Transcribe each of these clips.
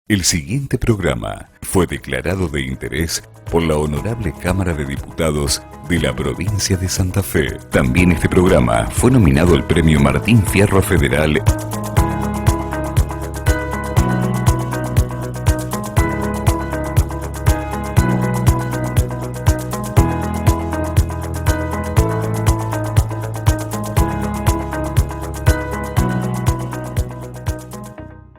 El siguiente programa fue declarado de interés por la Honorable Cámara de Diputados de la provincia de Santa Fe. También este programa fue nominado al Premio Martín Fierro Federal.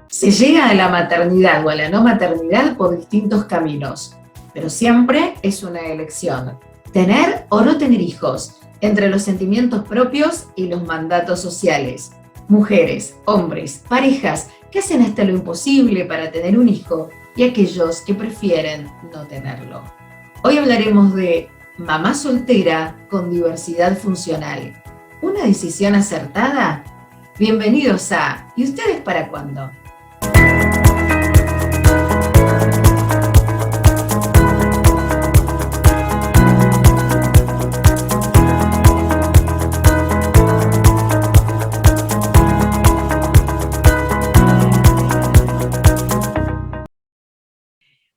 Se llega a la maternidad o a la no maternidad por distintos caminos, pero siempre es una elección. Tener o no tener hijos, entre los sentimientos propios y los mandatos sociales. Mujeres, hombres, parejas que hacen hasta lo imposible para tener un hijo y aquellos que prefieren no tenerlo. Hoy hablaremos de mamá soltera con diversidad funcional. ¿Una decisión acertada? Bienvenidos a ¿Y ustedes para cuándo?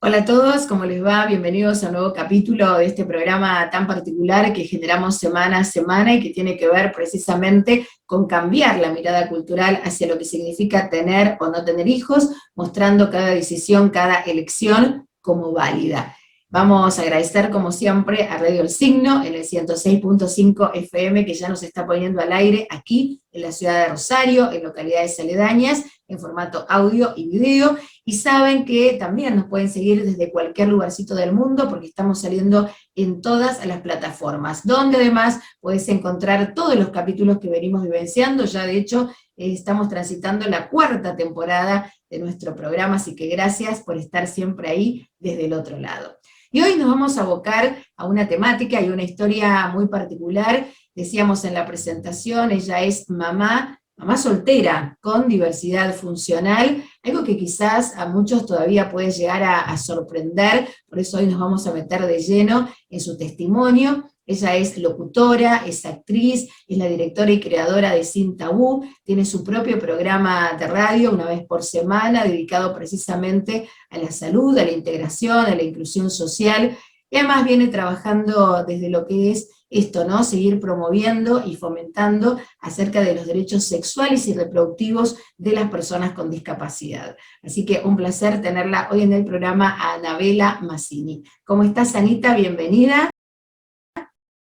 Hola a todos, ¿cómo les va? Bienvenidos a un nuevo capítulo de este programa tan particular que generamos semana a semana y que tiene que ver precisamente con cambiar la mirada cultural hacia lo que significa tener o no tener hijos, mostrando cada decisión, cada elección como válida. Vamos a agradecer, como siempre, a Radio El Signo, en el 106.5 FM, que ya nos está poniendo al aire aquí en la ciudad de Rosario, en localidades aledañas, en formato audio y video, y saben que también nos pueden seguir desde cualquier lugarcito del mundo, porque estamos saliendo en todas las plataformas, donde además puedes encontrar todos los capítulos que venimos vivenciando. Ya de hecho estamos transitando la 4ª temporada de nuestro programa, así que gracias por estar siempre ahí desde el otro lado. Y hoy nos vamos a abocar a una temática y una historia muy particular. Decíamos en la presentación, ella es mamá soltera con diversidad funcional, algo que quizás a muchos todavía puede llegar a sorprender, por eso hoy nos vamos a meter de lleno en su testimonio. Ella es locutora, es actriz, es la directora y creadora de Sin Tabú, tiene su propio programa de radio una vez por semana, dedicado precisamente a la salud, a la integración, a la inclusión social, y además viene trabajando desde lo que es esto, ¿no? Seguir promoviendo y fomentando acerca de los derechos sexuales y reproductivos de las personas con discapacidad. Así que un placer tenerla hoy en el programa a Anabela Massini. ¿Cómo estás, Anita? Bienvenida.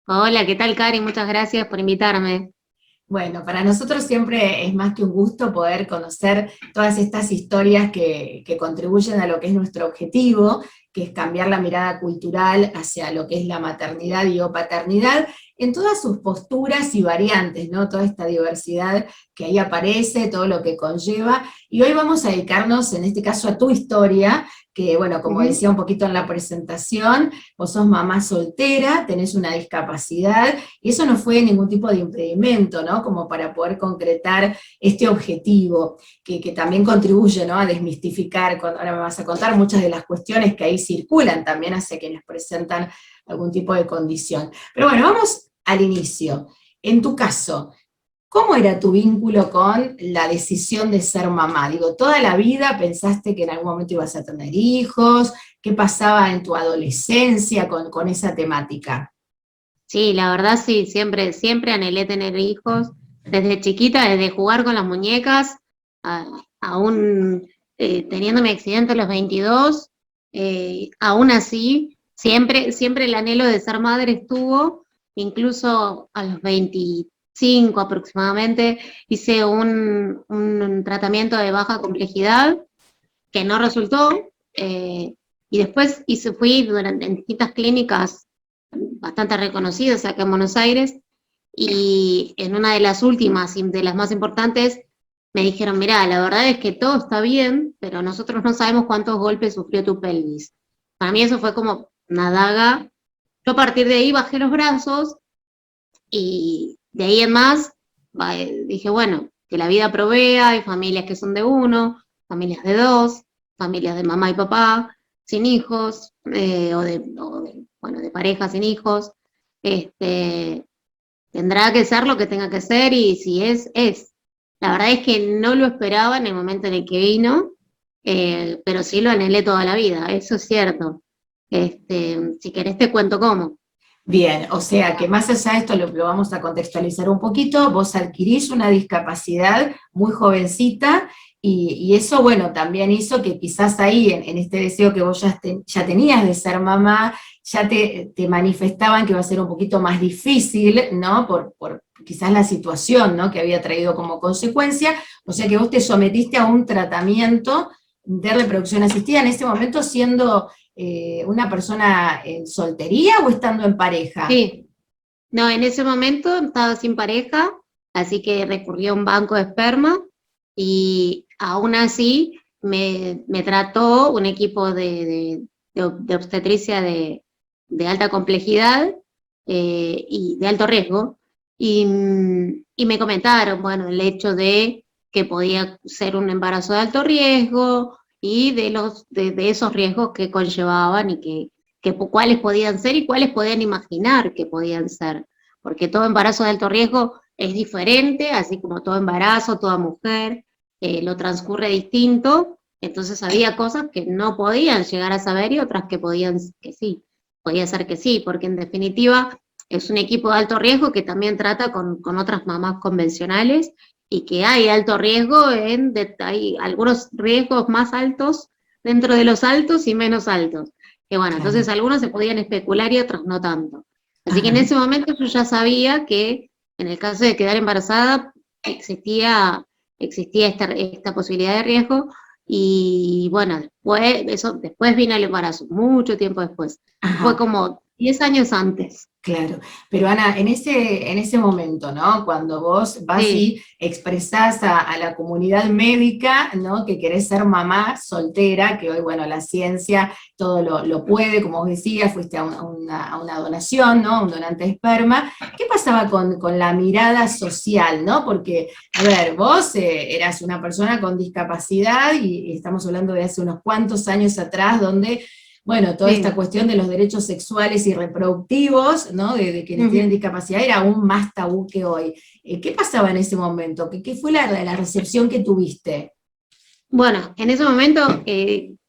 Hola, ¿qué tal, Cari? Muchas gracias por invitarme. Bueno, para nosotros siempre es más que un gusto poder conocer todas estas historias que contribuyen a lo que es nuestro objetivo, que es cambiar la mirada cultural hacia lo que es la maternidad y o paternidad, en todas sus posturas y variantes, ¿no? Toda esta diversidad que ahí aparece, todo lo que conlleva, y hoy vamos a dedicarnos, en este caso, a tu historia, que bueno, como decía un poquito en la presentación, vos sos mamá soltera, tenés una discapacidad, y eso no fue ningún tipo de impedimento, ¿no? Como para poder concretar este objetivo, que también contribuye, ¿no? A desmistificar, ahora me vas a contar muchas de las cuestiones que ahí circulan también hacia quienes presentan algún tipo de condición. Pero bueno, vamos al inicio. En tu caso, ¿cómo era tu vínculo con la decisión de ser mamá? Digo, ¿toda la vida pensaste que en algún momento ibas a tener hijos? ¿Qué pasaba en tu adolescencia con esa temática? Sí, la verdad sí, siempre anhelé tener hijos. Desde chiquita, desde jugar con las muñecas, aún teniendo mi accidente a los 22, aún así, siempre el anhelo de ser madre estuvo, incluso a los 25 aproximadamente, hice un tratamiento de baja complejidad que no resultó, y después fui en distintas clínicas bastante reconocidas acá en Buenos Aires, y en una de las últimas y de las más importantes me dijeron, mirá, la verdad es que todo está bien, pero nosotros no sabemos cuántos golpes sufrió tu pelvis. Para mí eso fue como una daga. Yo a partir de ahí bajé los brazos y de ahí en más dije, bueno, que la vida provea, hay familias que son de uno, familias de dos, familias de mamá y papá, sin hijos, bueno, de pareja sin hijos. Tendrá que ser lo que tenga que ser, y si es, es. La verdad es que no lo esperaba en el momento en el que vino. pero sí lo anhelé toda la vida, eso es cierto. Si querés te cuento cómo. Bien, o sea que más allá de esto lo vamos a contextualizar un poquito, vos adquirís una discapacidad muy jovencita y eso, bueno, también hizo que quizás ahí, en este deseo que vos ya tenías de ser mamá, ya te manifestaban que iba a ser un poquito más difícil, ¿no? Por quizás la situación, ¿no? Que había traído como consecuencia, o sea que vos te sometiste a un tratamiento de reproducción asistida en ese momento siendo una persona en soltería o estando en pareja. Sí, no, en ese momento estaba sin pareja, así que recurrí a un banco de esperma y aún así me trató un equipo de obstetricia de alta complejidad y de alto riesgo y me comentaron, bueno, el hecho de que podía ser un embarazo de alto riesgo y de esos riesgos que conllevaban y cuáles podían ser y cuáles podían imaginar que podían ser, porque todo embarazo de alto riesgo es diferente, así como todo embarazo, toda mujer, lo transcurre distinto, entonces había cosas que no podían llegar a saber y otras que podían que sí, podía ser que sí, porque en definitiva es un equipo de alto riesgo que también trata con otras mamás convencionales y que hay alto riesgo, hay algunos riesgos más altos dentro de los altos y menos altos. Que bueno, Claro. entonces algunos se podían especular y otros no tanto. Así que en Ajá. ese momento yo ya sabía que en el caso de quedar embarazada existía esta posibilidad de riesgo y bueno, después vino el embarazo, mucho tiempo después. Fue Ajá. como 10 años antes. Claro, pero Ana, en ese momento, ¿no? Cuando vos vas Sí, y expresás a la comunidad médica, ¿no? Que querés ser mamá soltera, que hoy, bueno, la ciencia todo lo puede, como vos decías, fuiste a una donación, ¿no? Un donante de esperma. ¿Qué pasaba con la mirada social, ¿no? Porque, a ver, vos eras una persona con discapacidad y estamos hablando de hace unos cuantos años atrás, donde bueno, toda esta sí. cuestión de los derechos sexuales y reproductivos, ¿no? De quienes tienen Ujú. discapacidad era aún más tabú que hoy. ¿Qué pasaba en ese momento? ¿Qué fue la recepción que tuviste? Bueno, en ese momento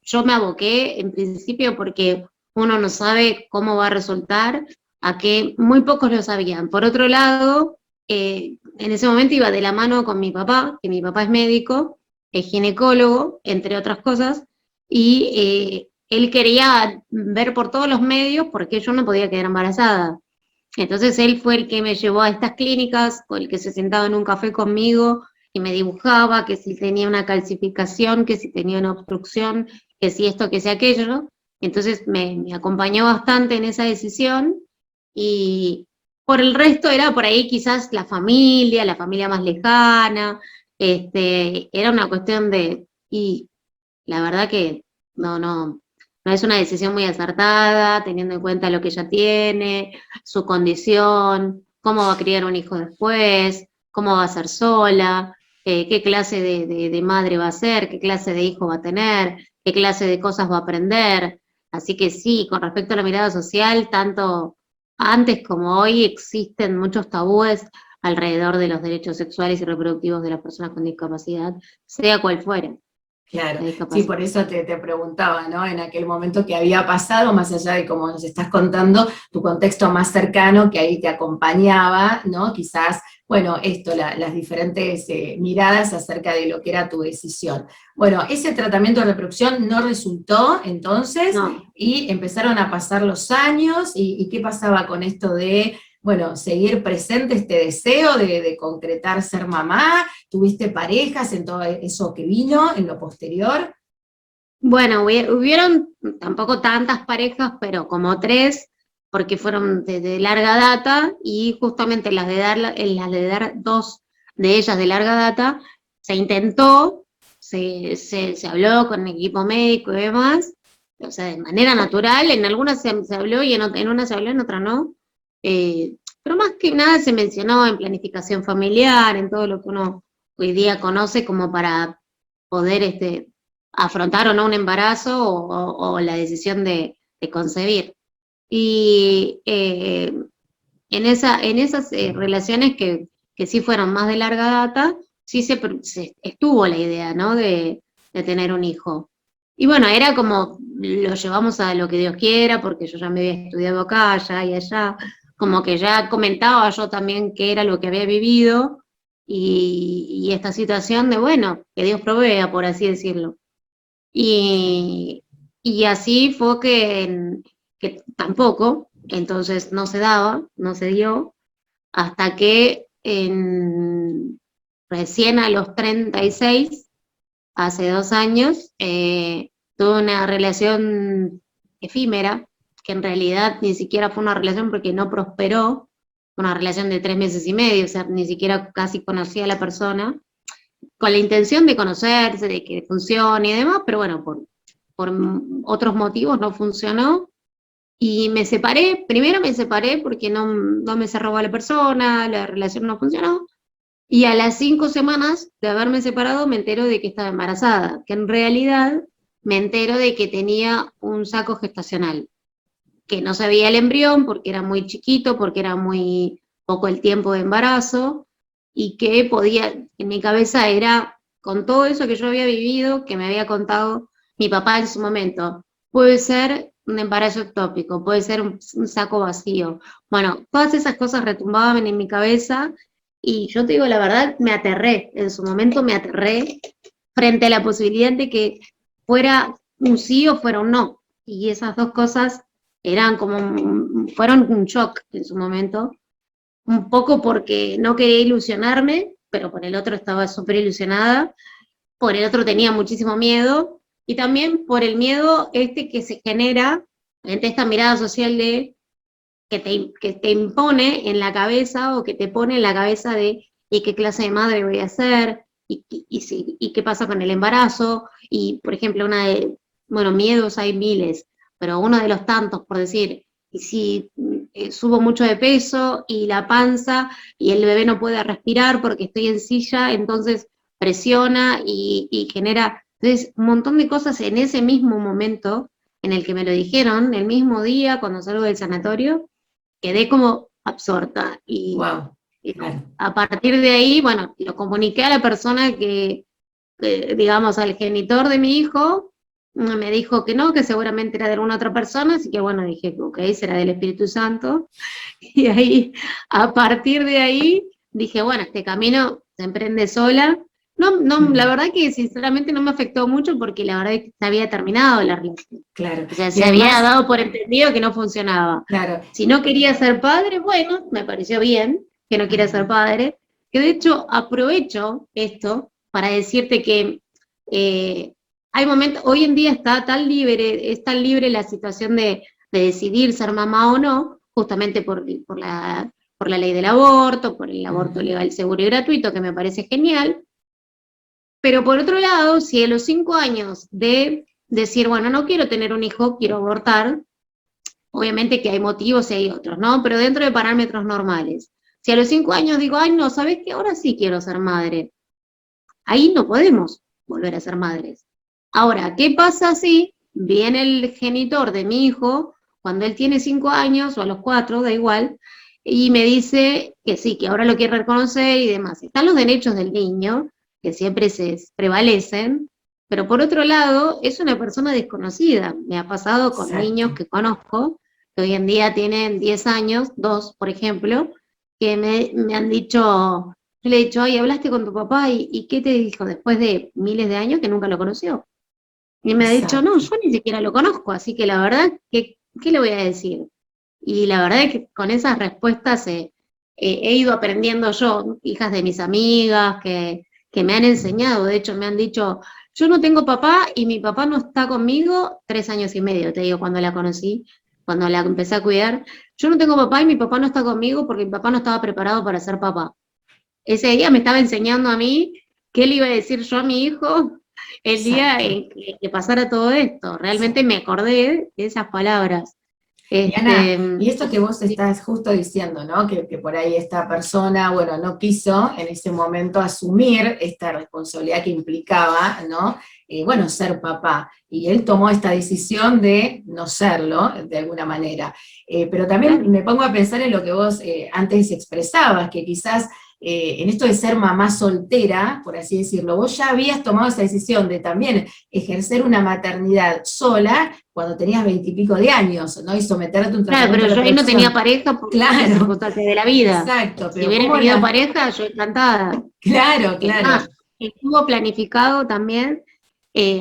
yo me aboqué en principio porque uno no sabe cómo va a resultar, a que muy pocos lo sabían. Por otro lado, en ese momento iba de la mano con mi papá, que mi papá es médico, es ginecólogo, entre otras cosas, y él quería ver por todos los medios por qué yo no podía quedar embarazada. Entonces él fue el que me llevó a estas clínicas, o el que se sentaba en un café conmigo y me dibujaba que si tenía una calcificación, que si tenía una obstrucción, que si esto, que si aquello. Entonces me acompañó bastante en esa decisión y por el resto era por ahí quizás la familia más lejana, era una cuestión y la verdad que no es una decisión muy acertada, teniendo en cuenta lo que ella tiene, su condición, cómo va a criar un hijo después, cómo va a ser sola, qué clase de madre va a ser, qué clase de hijo va a tener, qué clase de cosas va a aprender. Así que sí, con respecto a la mirada social, tanto antes como hoy existen muchos tabúes alrededor de los derechos sexuales y reproductivos de las personas con discapacidad, sea cual fuere Claro, la sí, discapacidad. por eso te preguntaba, ¿no? En aquel momento que había pasado, más allá de como nos estás contando, tu contexto más cercano que ahí te acompañaba, ¿no? Quizás, bueno, esto, las diferentes miradas acerca de lo que era tu decisión. Bueno, ese tratamiento de reproducción no resultó entonces No, y empezaron a pasar los años y ¿qué pasaba con esto de, bueno, seguir presente este deseo de concretar ser mamá? ¿Tuviste parejas en todo eso que vino en lo posterior? bueno, hubieron tampoco tantas parejas, pero como tres, porque fueron de larga data y justamente las de dar dos de ellas de larga data, se intentó, se habló con el equipo médico y demás, o sea, de manera natural, en algunas se habló y en una se habló, en otra no, pero más que nada se mencionó en planificación familiar, en todo lo que uno hoy día conoce como para poder afrontar o no un embarazo o la decisión de concebir. Y en esas relaciones que sí fueron más de larga data, sí se estuvo la idea, ¿no? De de tener un hijo. Y bueno, era como, lo llevamos a lo que Dios quiera, porque yo ya me había estudiado acá, allá y allá, como que ya comentaba yo también qué era lo que había vivido, y esta situación de, bueno, que Dios provea, por así decirlo. Y, y así fue que tampoco, entonces no se daba, no se dio, hasta que recién a los 36, hace 2 años, tuve una relación efímera, que en realidad ni siquiera fue una relación porque no prosperó, una relación de 3 meses y medio, o sea, ni siquiera casi conocía a la persona, con la intención de conocerse, de que funcione y demás, pero bueno, por otros motivos no funcionó. Y me separé, primero me separé porque no me cerró a la persona, la relación no funcionó, y a las 5 semanas de haberme separado me entero de que estaba embarazada, que en realidad me entero de que tenía un saco gestacional, que no se veía el embrión porque era muy chiquito, porque era muy poco el tiempo de embarazo, y que podía, en mi cabeza era, con todo eso que yo había vivido, que me había contado mi papá en su momento, puede ser un embarazo ectópico, puede ser un saco vacío. Bueno, todas esas cosas retumbaban en mi cabeza, y yo te digo la verdad, me aterré, en su momento me aterré frente a la posibilidad de que fuera un sí o fuera un no. Y esas dos cosas fueron un shock en su momento, un poco porque no quería ilusionarme, pero por el otro estaba súper ilusionada, por el otro tenía muchísimo miedo, y también por el miedo que se genera ante esta mirada social que te impone en la cabeza, o que te pone en la cabeza de ¿y qué clase de madre voy a ser? ¿Y qué pasa con el embarazo? Y, por ejemplo, bueno, miedos hay miles, pero uno de los tantos, por decir, y si subo mucho de peso y la panza y el bebé no puede respirar porque estoy en silla, entonces presiona y genera, entonces, un montón de cosas en ese mismo momento en el que me lo dijeron, el mismo día cuando salgo del sanatorio, quedé como absorta, Wow, y claro. a partir de ahí, bueno, lo comuniqué a la persona digamos, al genitor de mi hijo, me dijo que no, que seguramente era de alguna otra persona, así que bueno, dije, ok, será del Espíritu Santo, y ahí, a partir de ahí, dije, bueno, este camino se emprende sola. No, no, la verdad que sinceramente no me afectó mucho porque la verdad es que se había terminado la relación. Claro. O sea, Y se había además, dado por entendido que no funcionaba. claro, Si no quería ser padre, bueno, me pareció bien que no quiera ser padre, que de hecho aprovecho esto para decirte que hay momentos, hoy en día es tan libre la situación de decidir ser mamá o no, justamente por la ley del aborto, por el aborto legal, seguro y gratuito, que me parece genial. Pero por otro lado, si a los 5 años de decir, bueno, no quiero tener un hijo, quiero abortar, obviamente que hay motivos y hay otros, ¿no? Pero dentro de parámetros normales. Si a los 5 años digo, ay, no, ¿sabes qué? Ahora sí quiero ser madre. Ahí no podemos volver a ser madres. Ahora, ¿qué pasa si viene el genitor de mi hijo, cuando él tiene 5 años, o a los 4, da igual, y me dice que sí, que ahora lo quiere reconocer y demás? Están los derechos del niño, que siempre se prevalecen, pero por otro lado, es una persona desconocida. Me ha pasado con niños que conozco, que hoy en día tienen 10 años, 2, por ejemplo, que me han dicho, yo le he dicho, ay, ¿hablaste con tu papá? ¿Y qué te dijo después de miles de años que nunca lo conoció? Y me ha dicho, no, yo ni siquiera lo conozco, así que la verdad, ¿qué le voy a decir? Y la verdad es que con esas respuestas he ido aprendiendo yo, hijas de mis amigas, que me han enseñado, de hecho me han dicho, yo no tengo papá y mi papá no está conmigo 3 años y medio, te digo, cuando la conocí, cuando la empecé a cuidar, yo no tengo papá y mi papá no está conmigo porque mi papá no estaba preparado para ser papá. Ese día me estaba enseñando a mí qué le iba a decir yo a mi hijo el día en que pasara todo esto. Realmente me acordé de esas palabras. Ana, y esto que vos estás justo diciendo, ¿no? Que por ahí esta persona, bueno, no quiso en ese momento asumir esta responsabilidad que implicaba, ¿no? Bueno, ser papá. Y él tomó esta decisión de no serlo, de alguna manera. Pero también me pongo a pensar en lo que vos antes expresabas, que quizás en esto de ser mamá soltera, por así decirlo, vos ya habías tomado esa decisión de también ejercer una maternidad sola cuando tenías 20 y pico de años, ¿no? Y someterte a un Claro, tratamiento pero de yo ahí no tenía reproducción. pareja por las Claro, circunstancias de la vida. exacto, Si pero hubiera ¿cómo tenido la...? pareja, yo encantada. Claro, Es más, claro. estuvo planificado también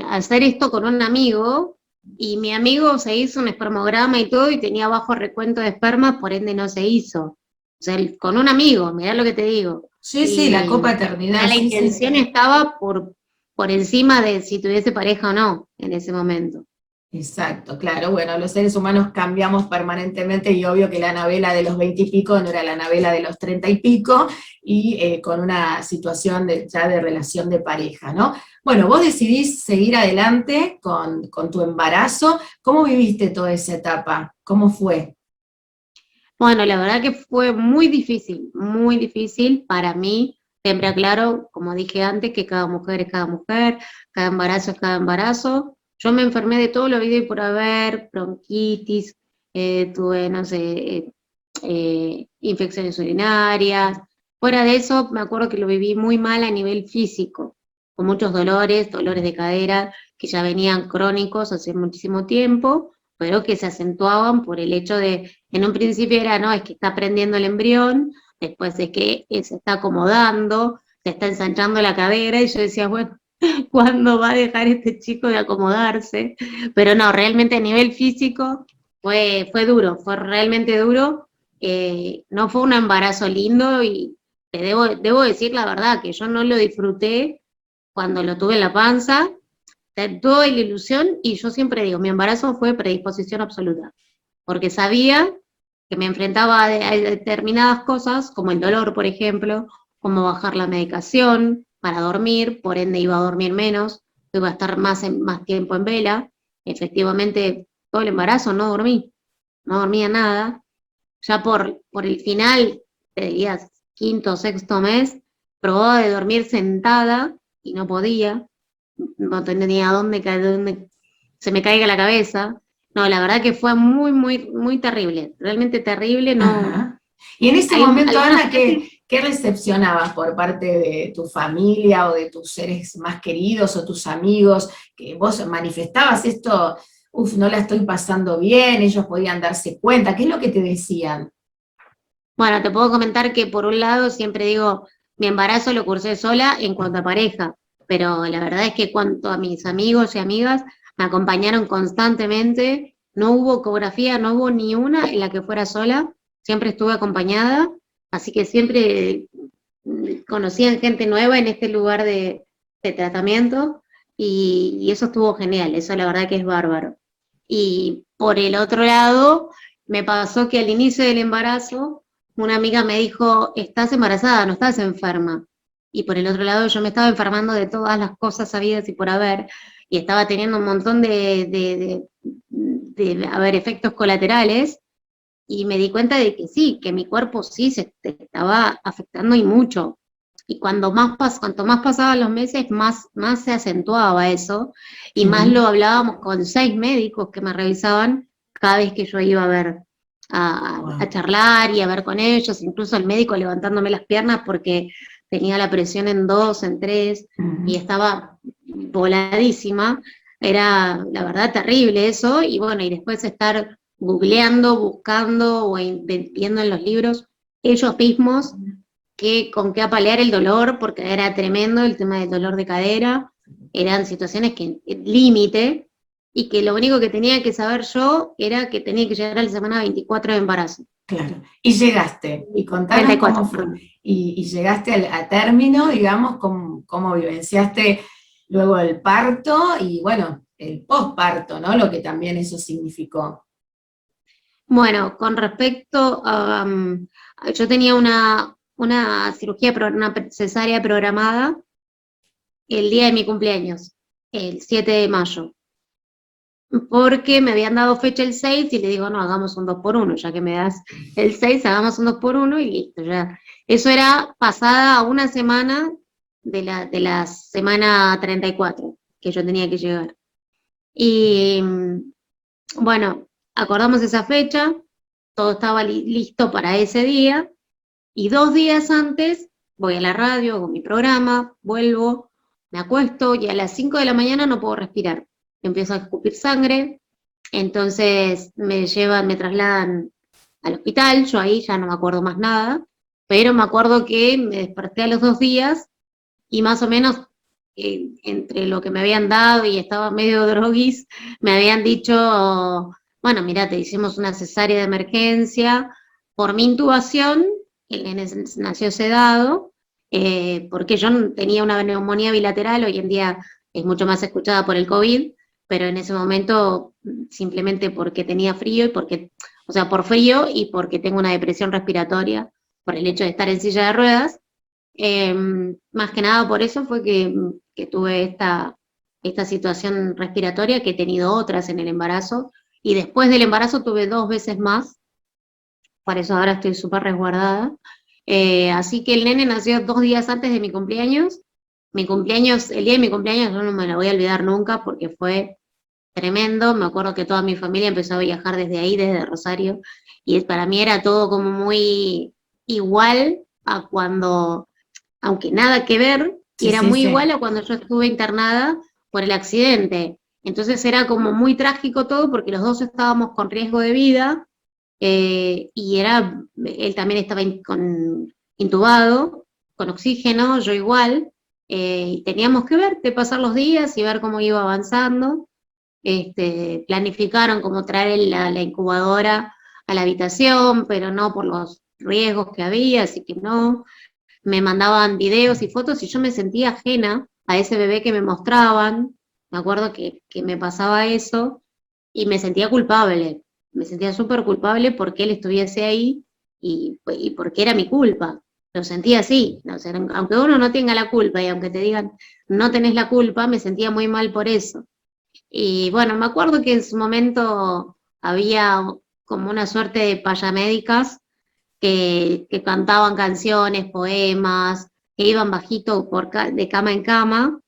hacer esto con un amigo, y mi amigo se hizo un espermograma y todo, y tenía bajo recuento de espermas, por ende no se hizo. O sea, con un amigo, mirá lo que te digo. Sí, sí, la Y ya copaternidad, la sí, sí. intención estaba por encima de si tuviese pareja o no en ese momento. Exacto, claro. Bueno, los seres humanos cambiamos permanentemente y obvio que la Anabela de los 20 y pico no era la Anabela de los 30 y pico y con una situación ya de relación de pareja, ¿no? Bueno, vos decidís seguir adelante con tu embarazo. ¿Cómo viviste toda esa etapa? ¿Cómo fue? Bueno, la verdad que fue muy difícil para mí. Siempre aclaro, como dije antes, que cada mujer es cada mujer, cada embarazo es cada embarazo. Yo me enfermé de todo lo habido y por haber, bronquitis, tuve, no sé, infecciones urinarias. Fuera de eso, me acuerdo que lo viví muy mal a nivel físico, con muchos dolores de cadera, que ya venían crónicos hace muchísimo tiempo, pero que se acentuaban por el hecho de, en un principio era, no, es que está prendiendo el embrión, después es que se está acomodando, se está ensanchando la cadera, y yo decía, bueno, ¿cuándo va a dejar este chico de acomodarse? Pero no, realmente a nivel físico fue duro, fue realmente duro. No fue un embarazo lindo, y debo decir la verdad, que yo no lo disfruté cuando lo tuve en la panza, toda la ilusión, y yo siempre digo, mi embarazo fue predisposición absoluta, porque sabía que me enfrentaba a determinadas cosas, como el dolor, por ejemplo, como bajar la medicación para dormir, por ende iba a dormir menos, iba a estar más tiempo en vela. Efectivamente, todo el embarazo no dormía nada. Ya por el final, te diría quinto o sexto mes, probaba de dormir sentada y no podía, no tenía dónde se me caiga la cabeza. No, la verdad que fue muy terrible, realmente terrible. No, Ajá. Y en ese hay momento, algunas Ana, veces, ¿qué recepcionabas por parte de tu familia o de tus seres más queridos o tus amigos? Que vos manifestabas esto, uff, no la estoy pasando bien, ellos podían darse cuenta, ¿qué es lo que te decían? bueno, te puedo comentar que por un lado siempre digo, mi embarazo lo cursé sola en cuanto a pareja, pero la verdad es que cuanto a mis amigos y amigas, me acompañaron constantemente, no hubo ecografía, no hubo ni una en la que fuera sola, siempre estuve acompañada, así que siempre conocían gente nueva en este lugar de tratamiento, y eso estuvo genial, eso la verdad que es bárbaro. Y por el otro lado, me pasó que al inicio del embarazo, una amiga me dijo, estás embarazada, no estás enferma. Y por el otro lado, yo me estaba enfermando de todas las cosas sabidas y por haber, y estaba teniendo un montón a ver, efectos colaterales, y me di cuenta de que sí, que mi cuerpo sí se estaba afectando y mucho. Y cuanto más pasaban los meses, más se acentuaba eso, y más Ujú. lo hablábamos con 6 médicos que me revisaban cada vez que yo iba a ver, a Wow. charlar y a ver con ellos, incluso el médico levantándome las piernas porque tenía la presión en 2, en 3, y Ujú. estaba voladísima. Era, la verdad, terrible eso, y bueno, y después estar googleando, buscando o viendo en los libros ellos mismos con qué apalear el dolor, porque era tremendo el tema del dolor de cadera, eran situaciones que límite, y que lo único que tenía que saber yo era que tenía que llegar a la semana 24 de embarazo. Claro. Y llegaste, y contanos cómo 34, fue. perdón. Y llegaste a término, digamos, cómo vivenciaste luego el parto y, bueno, el posparto, ¿no? Lo que también eso significó. Bueno, con respecto a, yo tenía una cirugía, una cesárea programada el día de mi cumpleaños, el 7 de mayo, porque me habían dado fecha el 6 y le digo, no, hagamos un 2 por uno, ya que me das el 6 hagamos un 2 por uno y listo, ya. Eso era pasada una semana de la semana 34 que yo tenía que llegar. Y bueno, acordamos esa fecha, todo estaba listo para ese día, y 2 días antes voy a la radio, hago mi programa, vuelvo, me acuesto y a las 5 de la mañana no puedo respirar. Empiezo a escupir sangre, entonces me trasladan al hospital, yo ahí ya no me acuerdo más nada, pero me acuerdo que me desperté a los 2 días y más o menos entre lo que me habían dado y estaba medio droguis, me habían dicho, bueno, mira, te hicimos una cesárea de emergencia, por mi intubación, el nene nació sedado, porque yo tenía una neumonía bilateral, hoy en día es mucho más escuchada por el COVID, pero en ese momento simplemente porque tenía frío y porque, o sea, por frío y porque tengo una depresión respiratoria por el hecho de estar en silla de ruedas. Más que nada por eso fue que tuve esta situación respiratoria, que he tenido otras en el embarazo, y después del embarazo tuve 2 veces más, por eso ahora estoy súper resguardada. Así que el nene nació 2 días antes de mi cumpleaños. El día de mi cumpleaños yo no me lo voy a olvidar nunca porque fue tremendo. Me acuerdo que toda mi familia empezó a viajar desde ahí, desde Rosario, y para mí era todo como muy igual a cuando, aunque nada que ver, Sí, era sí, muy sí. igual a cuando yo estuve internada por el accidente. Entonces era como muy trágico todo porque los dos estábamos con riesgo de vida, él también estaba intubado, con oxígeno, yo igual, y teníamos que ver, de pasar los días y ver cómo iba avanzando. Planificaron como traer la incubadora a la habitación, pero no por los riesgos que había, así que no. Me mandaban videos y fotos y yo me sentía ajena a ese bebé que me mostraban. Me acuerdo que me pasaba eso y me sentía culpable. Me sentía súper culpable porque él estuviese ahí y porque era mi culpa. Lo sentía así. O sea, aunque uno no tenga la culpa y aunque te digan no tenés la culpa, me sentía muy mal por eso. Y bueno, me acuerdo que en su momento había como una suerte de payamédicas que cantaban canciones, poemas, que iban bajito de cama en cama,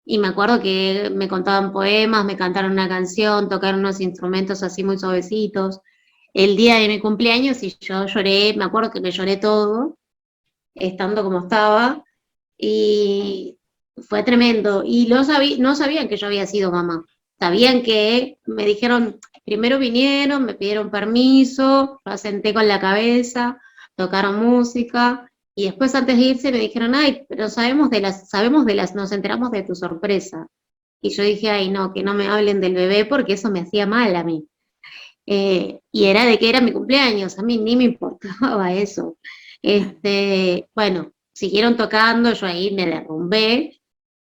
y me acuerdo que me contaban poemas, me cantaron una canción, tocaron unos instrumentos así muy suavecitos. El día de mi cumpleaños y yo lloré, me acuerdo que me lloré todo, estando como estaba, y fue tremendo. Y no sabían que yo había sido mamá. Sabían que me dijeron, primero vinieron, me pidieron permiso, yo asenté con la cabeza, tocaron música, y después antes de irse me dijeron, ay, pero nos enteramos de tu sorpresa. Y yo dije, ay, no, que no me hablen del bebé porque eso me hacía mal a mí. Y era de que era mi cumpleaños, a mí ni me importaba eso. Bueno, siguieron tocando, yo ahí me derrumbé.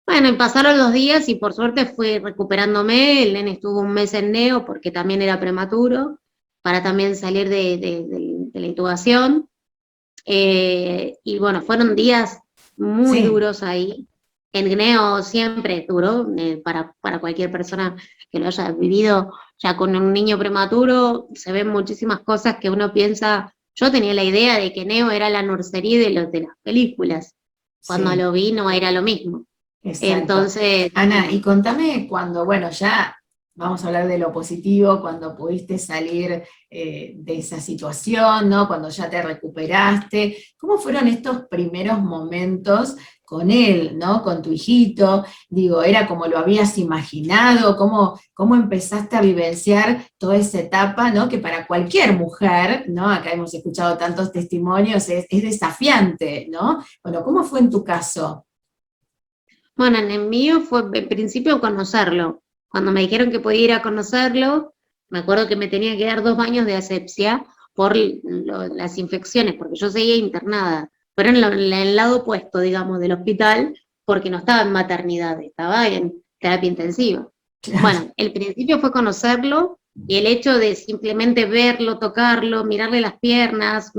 Bueno, y pasaron los días y por suerte fui recuperándome, el nene estuvo un mes en neo porque también era prematuro, para también salir de la intubación. Y bueno, fueron días muy Sí. duros ahí. El neo siempre es duro, para cualquier persona que lo haya vivido ya con un niño prematuro, se ven muchísimas cosas que uno piensa. Yo tenía la idea de que Neo era la nursería de las películas. Cuando Sí. lo vi no era lo mismo. Exacto. Entonces, Ana, y contame cuando, bueno, ya vamos a hablar de lo positivo, cuando pudiste salir de esa situación, ¿no? Cuando ya te recuperaste, ¿cómo fueron estos primeros momentos con él, ¿no? Con tu hijito, digo, ¿era como lo habías imaginado? ¿Cómo empezaste a vivenciar toda esa etapa, ¿no? Que para cualquier mujer, ¿no? Acá hemos escuchado tantos testimonios, es desafiante, ¿no? Bueno, ¿cómo fue en tu caso? bueno, en el mío fue en principio conocerlo. Cuando me dijeron que podía ir a conocerlo, me acuerdo que me tenía que dar 2 baños de asepsia por las infecciones, porque yo seguía internada, pero en el lado opuesto, digamos, del hospital, porque no estaba en maternidad, estaba en terapia intensiva. Claro. Bueno, el principio fue conocerlo y el hecho de simplemente verlo, tocarlo, mirarle las piernas,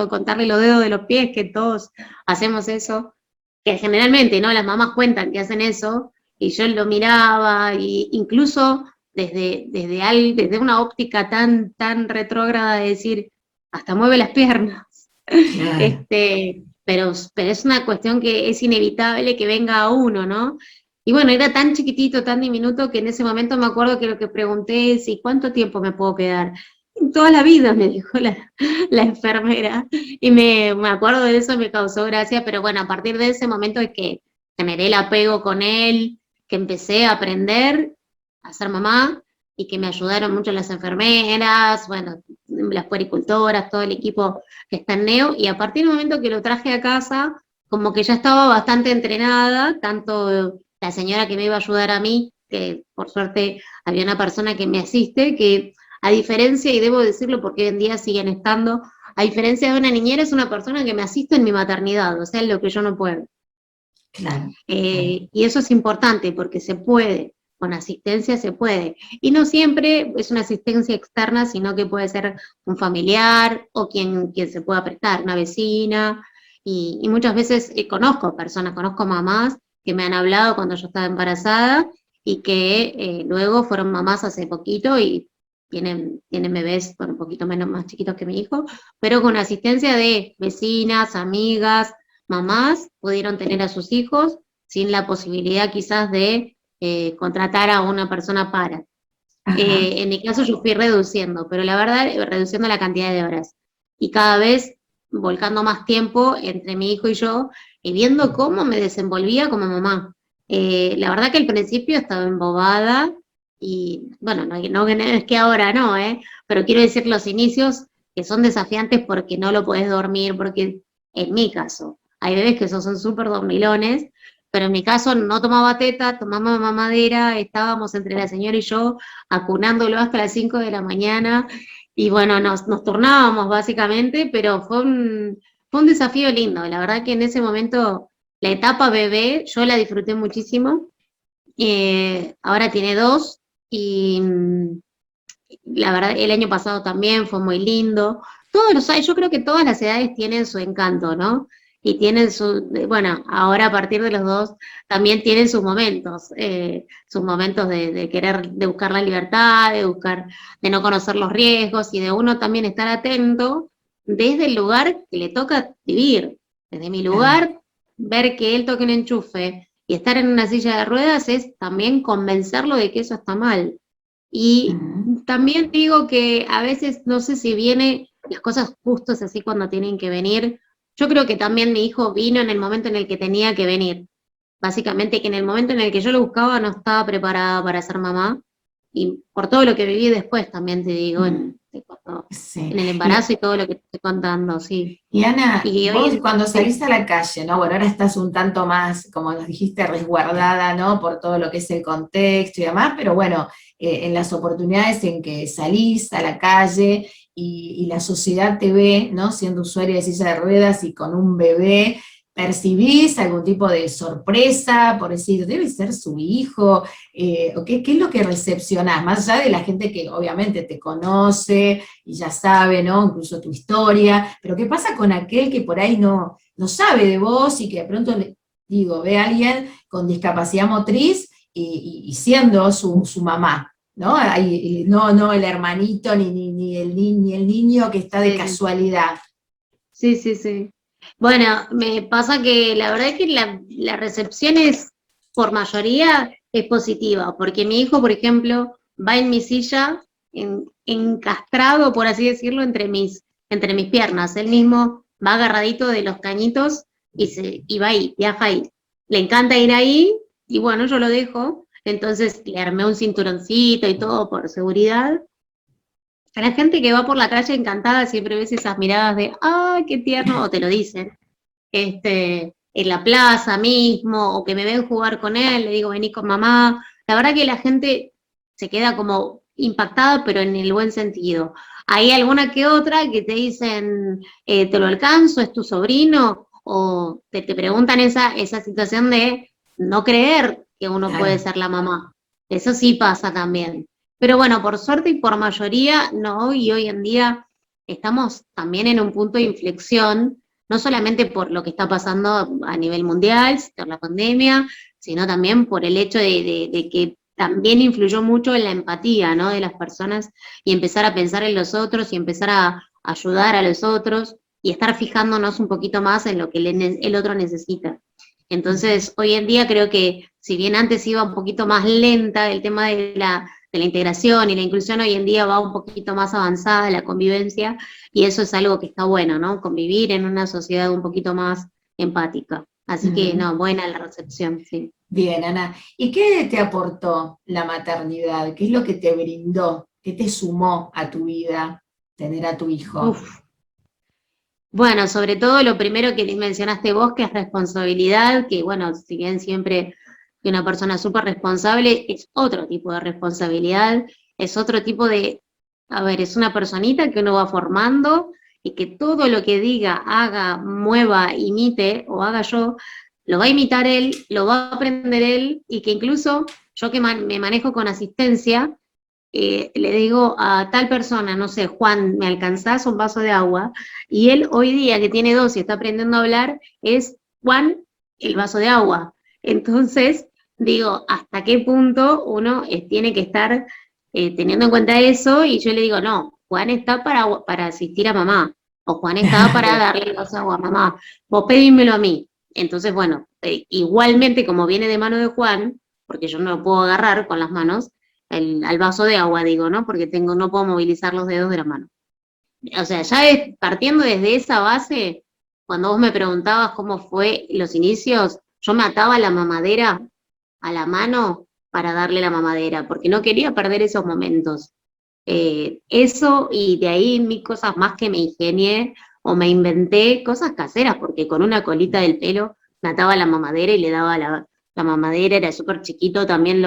contarle los dedos de los pies, que todos hacemos eso, que generalmente, ¿no? Las mamás cuentan que hacen eso, y yo lo miraba, y incluso desde una óptica tan retrógrada de decir, hasta mueve las piernas. Claro. Pero es una cuestión que es inevitable que venga a uno, ¿no? Y bueno, era tan chiquitito, tan diminuto, que en ese momento me acuerdo que lo que pregunté es, ¿y cuánto tiempo me puedo quedar? toda la vida, me dijo la enfermera. Y me acuerdo de eso, me causó gracia, pero bueno, a partir de ese momento es que generé el apego con él, que empecé a aprender a ser mamá y que me ayudaron mucho las enfermeras, bueno, las puericultoras, todo el equipo que está en Neo, y a partir del momento que lo traje a casa, como que ya estaba bastante entrenada, tanto la señora que me iba a ayudar a mí, que por suerte había una persona que me asiste, que a diferencia, y debo decirlo porque hoy en día siguen estando, a diferencia de una niñera, es una persona que me asiste en mi maternidad, o sea, en lo que yo no puedo. Claro. Y eso es importante porque se puede, con asistencia se puede. Y no siempre es una asistencia externa, sino que puede ser un familiar o quien se pueda prestar, una vecina. Y muchas veces conozco personas, conozco mamás que me han hablado cuando yo estaba embarazada y que luego fueron mamás hace poquito y tienen bebés, bueno, un poquito menos más chiquitos que mi hijo, pero con asistencia de vecinas, amigas, mamás pudieron tener a sus hijos sin la posibilidad quizás de contratar a una persona para. En mi caso yo fui reduciendo, pero la verdad, reduciendo la cantidad de horas. Y cada vez volcando más tiempo entre mi hijo y yo, y viendo cómo me desenvolvía como mamá. La verdad que al principio estaba embobada, y bueno, no es que ahora no, pero quiero decir los inicios que son desafiantes porque no lo puedes dormir, porque en mi caso, hay bebés que son súper dormilones, pero en mi caso no tomaba teta, tomaba mamadera, estábamos entre la señora y yo acunándolo hasta las 5 de la mañana, y bueno, nos turnábamos básicamente, pero fue un desafío lindo. La verdad que en ese momento, la etapa bebé, yo la disfruté muchísimo. Ahora tiene 2, y la verdad, el año pasado también fue muy lindo. Yo creo que todas las edades tienen su encanto, ¿no? Y tienen bueno, ahora a partir de los 2 también tienen sus momentos de querer, de buscar la libertad, de no conocer los riesgos y de uno también estar atento desde el lugar que le toca vivir. Desde mi lugar, ver que él toque un enchufe y estar en una silla de ruedas es también convencerlo de que eso está mal. Y también digo que a veces no sé si viene las cosas justas así cuando tienen que venir. Yo creo que también mi hijo vino en el momento en el que tenía que venir. Básicamente que en el momento en el que yo lo buscaba no estaba preparada para ser mamá. Y por todo lo que viví después también te digo, Sí. en el embarazo y todo lo que te estoy contando, sí. Y Ana, Y vos hoy cuando salís a la calle, ¿no? Bueno, ahora estás un tanto más, como nos dijiste, resguardada, ¿no? Por todo lo que es el contexto y demás, pero bueno, en las oportunidades en que salís a la calle y la sociedad te ve, ¿no? Siendo usuaria de silla de ruedas y con un bebé, ¿percibís algún tipo de sorpresa por decir, debe ser su hijo? ¿O qué es lo que recepcionás? Más allá de la gente que obviamente te conoce y ya sabe, ¿no? Incluso tu historia, pero ¿qué pasa con aquel que por ahí no sabe de vos y que de pronto, digo, ve a alguien con discapacidad motriz y siendo su mamá? ¿No? No el hermanito ni el niño que está de sí, casualidad. sí, sí, sí. Bueno, me pasa que la verdad es que la recepción es, por mayoría, es positiva, porque mi hijo, por ejemplo, va en mi silla encastrado, por así decirlo, entre mis piernas. Él mismo va agarradito de los cañitos y va ahí, viaja ahí. Le encanta ir ahí, y bueno, yo lo dejo. Entonces le armé un cinturoncito y todo por seguridad. A la gente que va por la calle encantada siempre ves esas miradas de ¡ay, qué tierno! O te lo dicen. En la plaza mismo, o que me ven jugar con él, le digo, vení con mamá. La verdad que la gente se queda como impactada, pero en el buen sentido. Hay alguna que otra que te dicen, te lo alcanzo, es tu sobrino, o te preguntan esa situación de no creer que uno puede Claro. ser la mamá. Eso sí pasa también. Pero bueno, por suerte y por mayoría, no, y hoy en día estamos también en un punto de inflexión, no solamente por lo que está pasando a nivel mundial, por la pandemia, sino también por el hecho de que también influyó mucho en la empatía, ¿no? De las personas, y empezar a pensar en los otros y empezar a ayudar a los otros y estar fijándonos un poquito más en lo que el otro necesita. Entonces, hoy en día creo que si bien antes iba un poquito más lenta el tema de la integración y la inclusión hoy en día va un poquito más avanzada, la convivencia, y eso es algo que está bueno, ¿no? Convivir en una sociedad un poquito más empática. Así que, Ujú. no, buena la recepción, sí. Bien, Ana. ¿Y qué te aportó la maternidad? ¿Qué es lo que te brindó? ¿Qué te sumó a tu vida tener a tu hijo? Uf. Bueno, sobre todo lo primero que mencionaste vos, que es responsabilidad, que bueno, si bien siempre que una persona súper responsable, es otro tipo de responsabilidad, es otro tipo de, a ver, es una personita que uno va formando y que todo lo que diga, haga, mueva, imite o haga yo, lo va a imitar él, lo va a aprender él y que incluso yo que me manejo con asistencia, le digo a tal persona, no sé, Juan, ¿me alcanzás un vaso de agua? Y él hoy día, que tiene 2 y está aprendiendo a hablar, es Juan, el vaso de agua. Entonces, digo, ¿hasta qué punto uno tiene que estar teniendo en cuenta eso? Y yo le digo, no, Juan está para asistir a mamá, o Juan está para darle el vaso de agua a mamá, vos pedímelo a mí. Entonces, bueno, igualmente como viene de mano de Juan, porque yo no lo puedo agarrar con las manos, al vaso de agua, digo, ¿no? Porque no puedo movilizar los dedos de la mano. O sea, ya partiendo desde esa base, cuando vos me preguntabas cómo fue los inicios, yo me ataba la mamadera a la mano para darle la mamadera, porque no quería perder esos momentos. Eso y de ahí mis cosas más que me ingenié o me inventé cosas caseras, porque con una colita del pelo me ataba la mamadera y le daba la mamadera, era súper chiquito también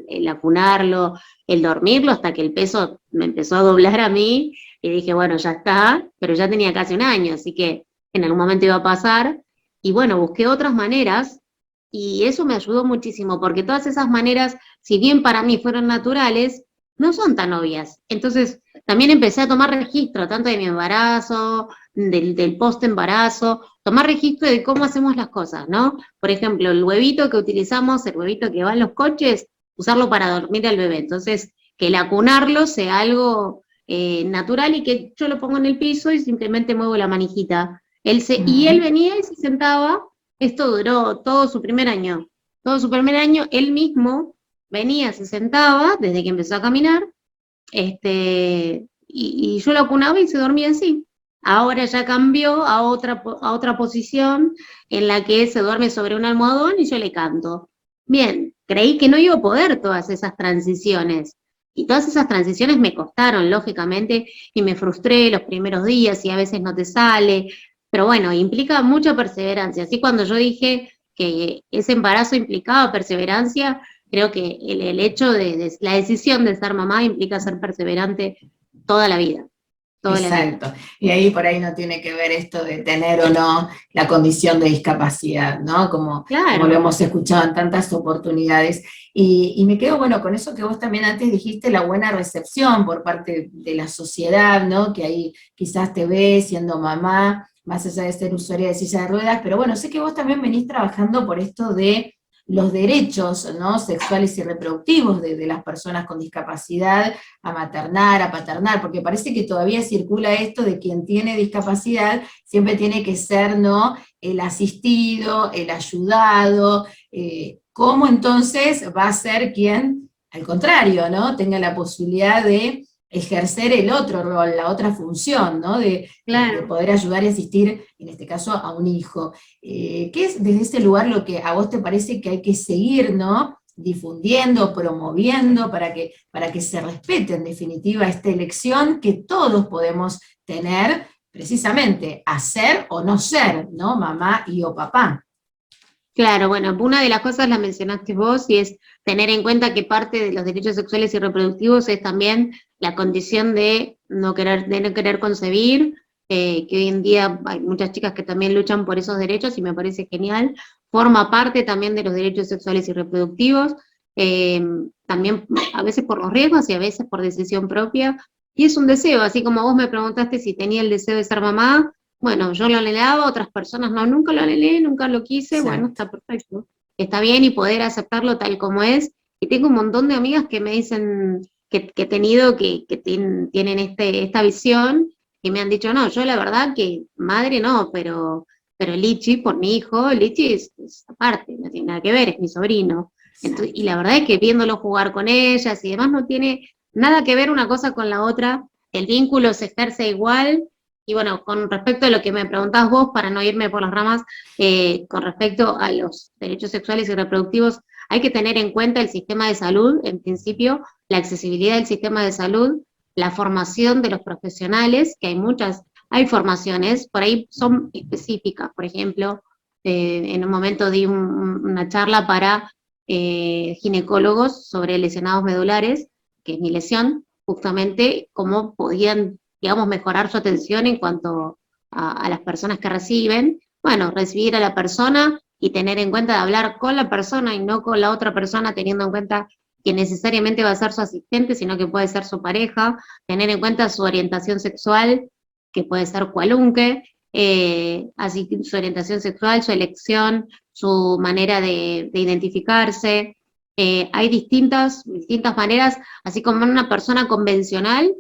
el acunarlo, el dormirlo, hasta que el peso me empezó a doblar a mí y dije, bueno, ya está, pero ya tenía casi un año, así que en algún momento iba a pasar. Y bueno, busqué otras maneras y eso me ayudó muchísimo, porque todas esas maneras, si bien para mí fueron naturales, no son tan obvias. Entonces, también empecé a tomar registro, tanto de mi embarazo, del post-embarazo, tomar registro de cómo hacemos las cosas, ¿no? Por ejemplo, el huevito que utilizamos, el huevito que va en los coches, usarlo para dormir al bebé. Entonces, que el acunarlo sea algo natural y que yo lo pongo en el piso y simplemente muevo la manijita. Y él Ujú. venía y se sentaba, esto duró todo su primer año. Todo su primer año, él mismo venía, se sentaba desde que empezó a caminar, y yo lo acunaba y se dormía así. Ahora ya cambió a otra posición en la que se duerme sobre un almohadón y yo le canto. Bien, creí que no iba a poder todas esas transiciones. Y todas esas transiciones me costaron, lógicamente, y me frustré los primeros días y a veces no te sale. Pero bueno, implica mucha perseverancia. Así cuando yo dije que ese embarazo implicaba perseverancia, creo que el hecho de la decisión de ser mamá implica ser perseverante toda la vida, toda la vida. Exacto. Y ahí por ahí no tiene que ver esto de tener o no la condición de discapacidad, ¿no? Como lo Claro, hemos escuchado en tantas oportunidades. Y me quedo, bueno, con eso que vos también antes dijiste, la buena recepción por parte de la sociedad, ¿no? Que ahí quizás te ves siendo mamá, más allá de ser usuaria de silla de ruedas, pero bueno, sé que vos también venís trabajando por esto de los derechos, ¿no? Sexuales y reproductivos de las personas con discapacidad, a maternar, a paternar, porque parece que todavía circula esto de quien tiene discapacidad siempre tiene que ser, ¿no? El asistido, el ayudado, ¿cómo entonces va a ser quien, al contrario, ¿no? Tenga la posibilidad de ejercer el otro rol, la otra función, ¿no? De claro. poder ayudar y asistir, en este caso, a un hijo. ¿Qué es desde ese lugar lo que a vos te parece que hay que seguir, ¿no? Difundiendo, promoviendo, para que se respete en definitiva esta elección que todos podemos tener, precisamente, hacer o no ser, ¿no? Mamá y o papá. Claro, bueno, una de las cosas la mencionaste vos y es tener en cuenta que parte de los derechos sexuales y reproductivos es también la condición de no querer concebir, que hoy en día hay muchas chicas que también luchan por esos derechos y me parece genial. Forma parte también de los derechos sexuales y reproductivos, eh, también a veces por los riesgos y a veces por decisión propia. Y es un deseo, así como vos me preguntaste si tenía el deseo de ser mamá, bueno, yo lo anhelaba, otras personas no, nunca lo anhelé, nunca lo quise, bueno, Exacto. está perfecto. Está bien y poder aceptarlo tal como es. Y tengo un montón de amigas que me dicen que he tenido tienen esta visión y me han dicho, no, yo la verdad que madre no, pero Lichi, por mi hijo, Lichi es aparte, no tiene nada que ver, es mi sobrino. Entonces, y la verdad es que viéndolo jugar con ellas y demás no tiene nada que ver una cosa con la otra, el vínculo se ejerce igual. Y bueno, con respecto a lo que me preguntabas vos, para no irme por las ramas, con respecto a los derechos sexuales y reproductivos, hay que tener en cuenta el sistema de salud, en principio, la accesibilidad del sistema de salud, la formación de los profesionales, que hay formaciones, por ahí son específicas, por ejemplo, en un momento di una charla para ginecólogos sobre lesionados medulares, que es mi lesión, justamente cómo podían, digamos, mejorar su atención en cuanto a las personas que reciben. Bueno, recibir a la persona y tener en cuenta de hablar con la persona y no con la otra persona, teniendo en cuenta que necesariamente va a ser su asistente, sino que puede ser su pareja, tener en cuenta su orientación sexual, que puede ser cualunque, así que su orientación sexual, su elección, su manera de identificarse. Hay distintas maneras, así como en una persona convencional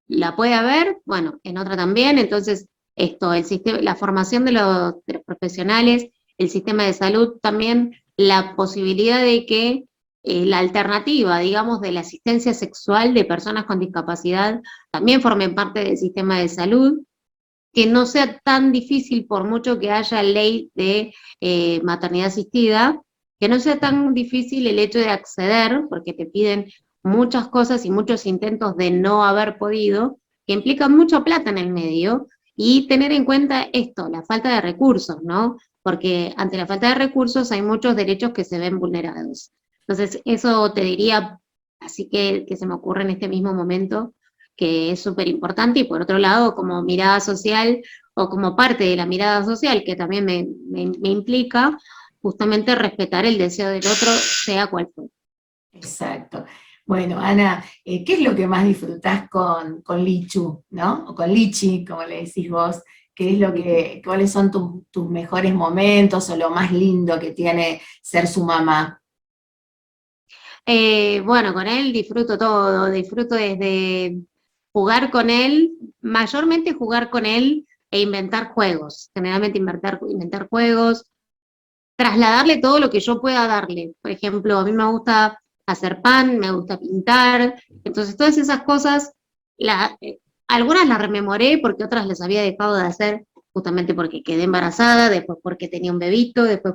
la puede haber, bueno, en otra también. Entonces, la formación de los profesionales, el sistema de salud también, la posibilidad de que la alternativa, digamos, de la asistencia sexual de personas con discapacidad también formen parte del sistema de salud, que no sea tan difícil, por mucho que haya ley de maternidad asistida, que no sea tan difícil el hecho de acceder, porque te piden muchas cosas y muchos intentos de no haber podido, que implican mucha plata en el medio, y tener en cuenta esto, la falta de recursos, ¿no? Porque ante la falta de recursos hay muchos derechos que se ven vulnerados. Entonces, eso te diría, así que se me ocurre en este mismo momento, que es súper importante. Y por otro lado, como mirada social o como parte de la mirada social, que también me implica justamente respetar el deseo del otro, sea cual fuere. Exacto. Bueno, Ana, ¿qué es lo que más disfrutás con Lichu, ¿no? O con Lichi, como le decís vos. ¿Cuáles son tus mejores momentos o lo más lindo que tiene ser su mamá? Bueno, con él disfruto todo, disfruto desde jugar con él, mayormente jugar con él e inventar juegos, generalmente inventar juegos, trasladarle todo lo que yo pueda darle. Por ejemplo, a mí me gusta hacer pan, me gusta pintar, entonces todas esas cosas, algunas las rememoré porque otras las había dejado de hacer justamente porque quedé embarazada, después porque tenía un bebito, después,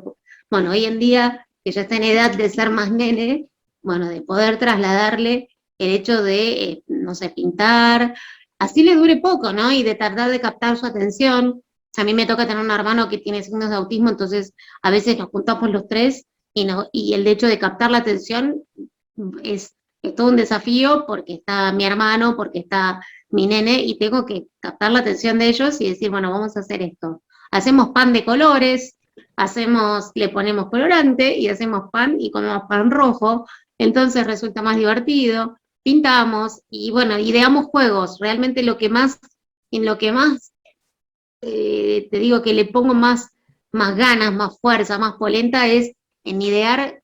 bueno, hoy en día que ya está en edad de ser más nene, bueno, de poder trasladarle el hecho de, no sé, pintar, así le dure poco, ¿no? Y de tratar de captar su atención. A mí me toca tener un hermano que tiene signos de autismo, entonces a veces nos juntamos los tres y el hecho de captar la atención es todo un desafío porque está mi hermano, porque está mi nene y tengo que captar la atención de ellos y decir, bueno, vamos a hacer esto. Hacemos pan de colores, le ponemos colorante y hacemos pan y comemos pan rojo, entonces resulta más divertido, pintamos y bueno, ideamos juegos. Realmente en lo que más te digo que le pongo más ganas, más fuerza, más polenta, es en idear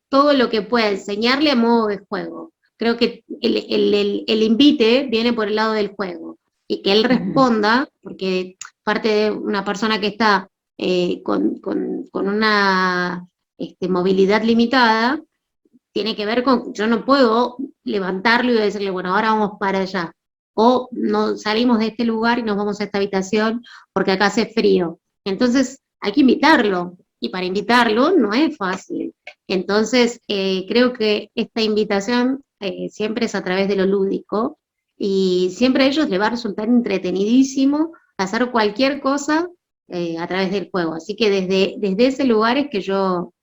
todo lo que pueda enseñarle a modo de juego. Creo que el invite viene por el lado del juego y que él responda, porque parte de una persona que está con una movilidad limitada, tiene que ver con, yo no puedo levantarlo y decirle, bueno, ahora vamos para allá. O no salimos de este lugar y nos vamos a esta habitación porque acá hace frío. Entonces hay que invitarlo, y para invitarlo no es fácil. Entonces creo que esta invitación siempre es a través de lo lúdico, y siempre a ellos les va a resultar entretenidísimo hacer cualquier cosa a través del juego. Así que desde ese lugar es que yo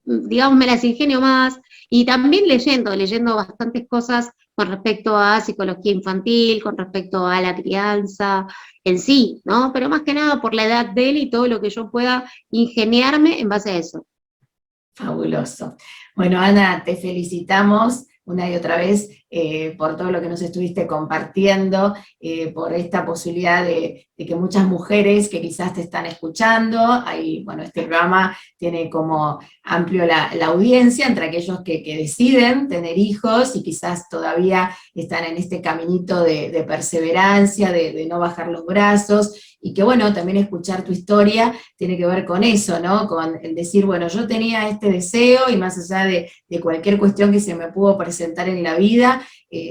digamos, me las ingenio más, y también leyendo bastantes cosas con respecto a psicología infantil, con respecto a la crianza en sí, ¿no? Pero más que nada por la edad de él y todo lo que yo pueda ingeniarme en base a eso. Fabuloso. Bueno, Ana, te felicitamos una y otra vez por todo lo que nos estuviste compartiendo, por esta posibilidad de que muchas mujeres que quizás te están escuchando, ahí, bueno, este programa tiene como amplio la audiencia entre aquellos que deciden tener hijos y quizás todavía están en este caminito de perseverancia, de no bajar los brazos, y que bueno, también escuchar tu historia tiene que ver con eso, ¿no? Con el decir, bueno, yo tenía este deseo y más allá de cualquier cuestión que se me pudo presentar en la vida,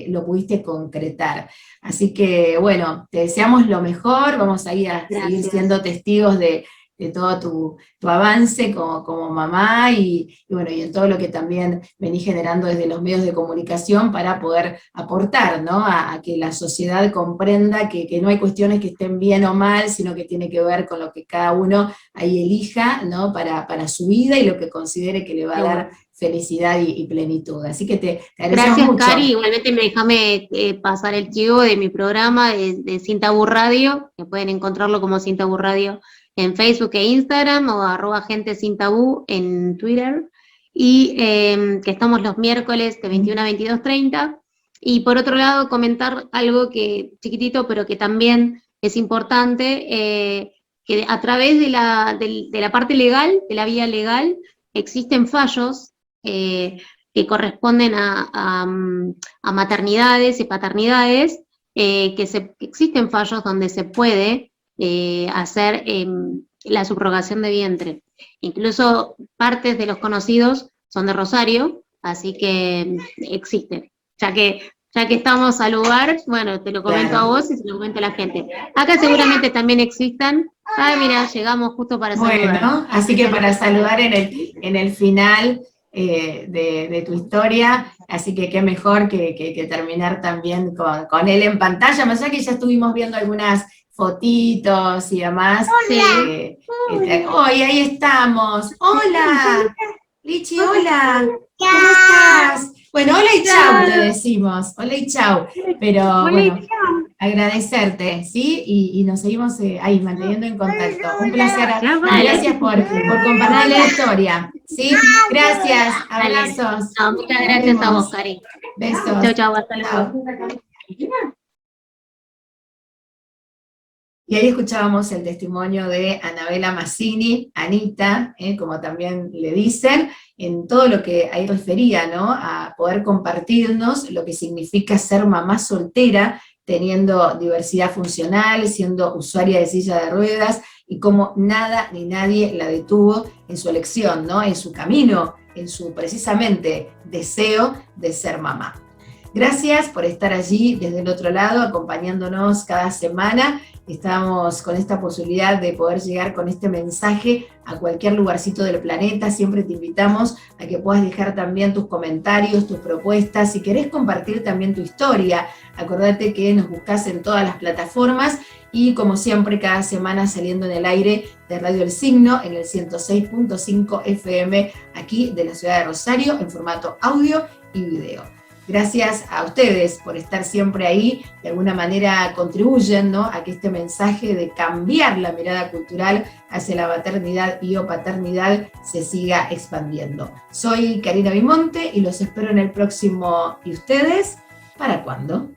lo pudiste concretar. Así que bueno, te deseamos lo mejor, vamos ahí a seguir siendo testigos de todo tu avance como mamá y bueno, y en todo lo que también venís generando desde los medios de comunicación para poder aportar, ¿no? A que la sociedad comprenda que no hay cuestiones que estén bien o mal, sino que tiene que ver con lo que cada uno ahí elija, ¿no? Para su vida y lo que considere que le va a dar felicidad y plenitud. Así que te agradecemos mucho. Gracias, Cari. Igualmente déjame pasar el chivo de mi programa de Sin Tabú Radio, que pueden encontrarlo como Sin Tabú Radio en Facebook e Instagram, o @gente sin tabú en Twitter, y que estamos los miércoles de 21 a 22:30. Y por otro lado, comentar algo que chiquitito, pero que también es importante, que a través de la parte legal, de la vía legal, existen fallos que corresponden a maternidades y paternidades, que existen fallos donde se puede hacer la subrogación de vientre. Incluso partes de los conocidos son de Rosario, así que existen. Ya que estamos al lugar, bueno, te lo comento a vos y se lo comento a la gente. Acá seguramente también existan. Ah, mira, llegamos justo para saludar. Bueno, así que para saludar en el final de tu historia, así que qué mejor que terminar también con él en pantalla, más allá que ya estuvimos viendo algunas fotitos y demás. Sí. Hoy ahí estamos. Hola, Lichi, hola. ¿Cómo estás? Bueno, hola y chau, te decimos. Hola y chau. Pero bueno, agradecerte, ¿sí? Y nos seguimos ahí manteniendo en contacto. Un placer. Gracias por compartir la historia. ¿Sí? Gracias. Abrazos. No, muchas gracias a vos, Cari. Besos. Chau, chau, hasta luego. Y ahí escuchábamos el testimonio de Anabela Mazzini, Anita, como también le dicen, en todo lo que ahí refería, ¿no? A poder compartirnos lo que significa ser mamá soltera, teniendo diversidad funcional, siendo usuaria de silla de ruedas, y cómo nada ni nadie la detuvo en su elección, ¿no? En su camino, en su precisamente deseo de ser mamá. Gracias por estar allí desde el otro lado, acompañándonos cada semana. Estamos con esta posibilidad de poder llegar con este mensaje a cualquier lugarcito del planeta. Siempre te invitamos a que puedas dejar también tus comentarios, tus propuestas. Si querés compartir también tu historia, acordate que nos buscás en todas las plataformas y como siempre cada semana saliendo en el aire de Radio El Signo en el 106.5 FM aquí de la ciudad de Rosario en formato audio y video. Gracias a ustedes por estar siempre ahí, de alguna manera contribuyen, ¿no? A que este mensaje de cambiar la mirada cultural hacia la maternidad y o paternidad se siga expandiendo. Soy Karina Bimonte y los espero en el próximo ¿Y ustedes? ¿Para cuándo?